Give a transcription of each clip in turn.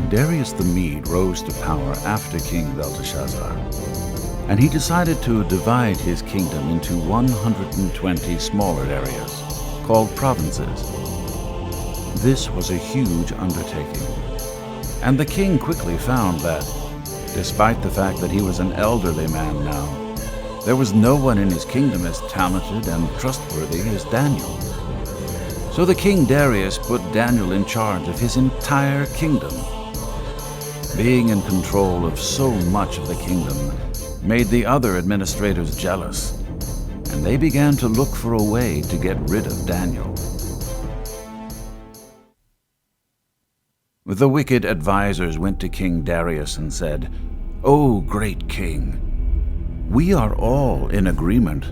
Darius the Mede rose to power after King Belteshazzar, and he decided to divide his kingdom into 120 smaller areas, called provinces. This was a huge undertaking, and the king quickly found that, despite the fact that he was an elderly man now, there was no one in his kingdom as talented and trustworthy as Daniel. So the king Darius put Daniel in charge of his entire kingdom. Being in control of so much of the kingdom made the other administrators jealous, and they began to look for a way to get rid of Daniel. The wicked advisors went to King Darius and said, "O great king, we are all in agreement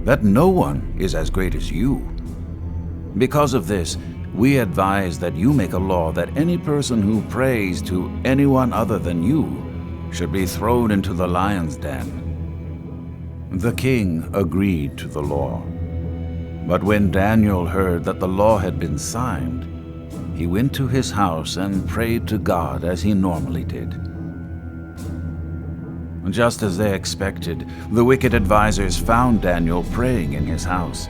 that no one is as great as you. Because of this, we advise that you make a law that any person who prays to anyone other than you should be thrown into the lion's den." The king agreed to the law. But when Daniel heard that the law had been signed, he went to his house and prayed to God as he normally did. Just as they expected, the wicked advisors found Daniel praying in his house.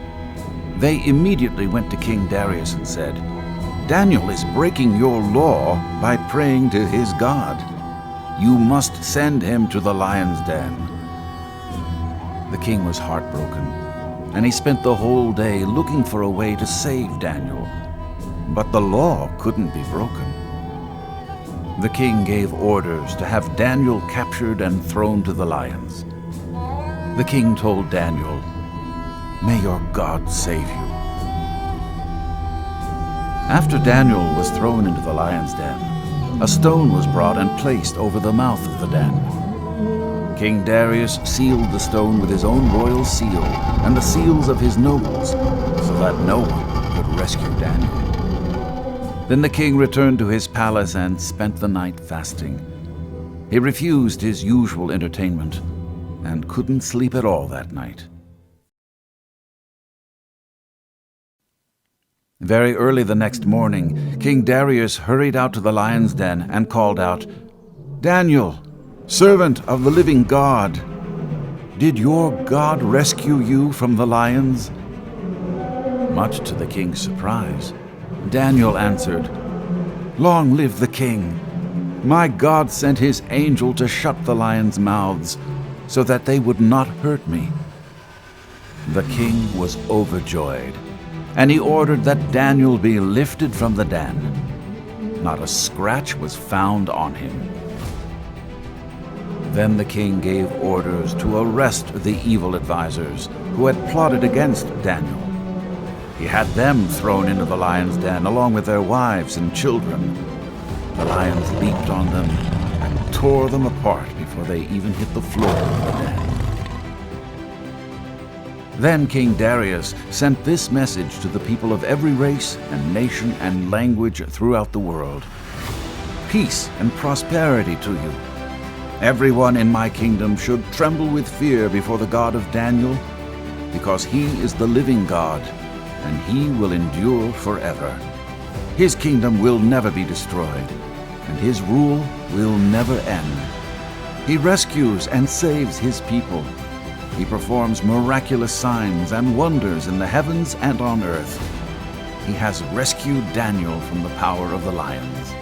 They immediately went to King Darius and said, "Daniel is breaking your law by praying to his God. You must send him to the lion's den." The king was heartbroken, and he spent the whole day looking for a way to save Daniel. But the law couldn't be broken. The king gave orders to have Daniel captured and thrown to the lions. The king told Daniel, "May your God save you." After Daniel was thrown into the lion's den, a stone was brought and placed over the mouth of the den. King Darius sealed the stone with his own royal seal and the seals of his nobles, so that no one could rescue Daniel. Then the king returned to his palace and spent the night fasting. He refused his usual entertainment and couldn't sleep at all that night. Very early the next morning, King Darius hurried out to the lion's den and called out, "Daniel, servant of the living God, did your God rescue you from the lions?" Much to the king's surprise, Daniel answered, "Long live the king! My God sent his angel to shut the lions' mouths so that they would not hurt me." The king was overjoyed, and he ordered that Daniel be lifted from the den. Not a scratch was found on him. Then the king gave orders to arrest the evil advisors who had plotted against Daniel. He had them thrown into the lion's den along with their wives and children. The lions leaped on them and tore them apart before they even hit the floor of the den. Then King Darius sent this message to the people of every race and nation and language throughout the world: "Peace and prosperity to you. Everyone in my kingdom should tremble with fear before the God of Daniel, because he is the living God, and he will endure forever. His kingdom will never be destroyed, and his rule will never end. He rescues and saves his people. He performs miraculous signs and wonders in the heavens and on earth. He has rescued Daniel from the power of the lions."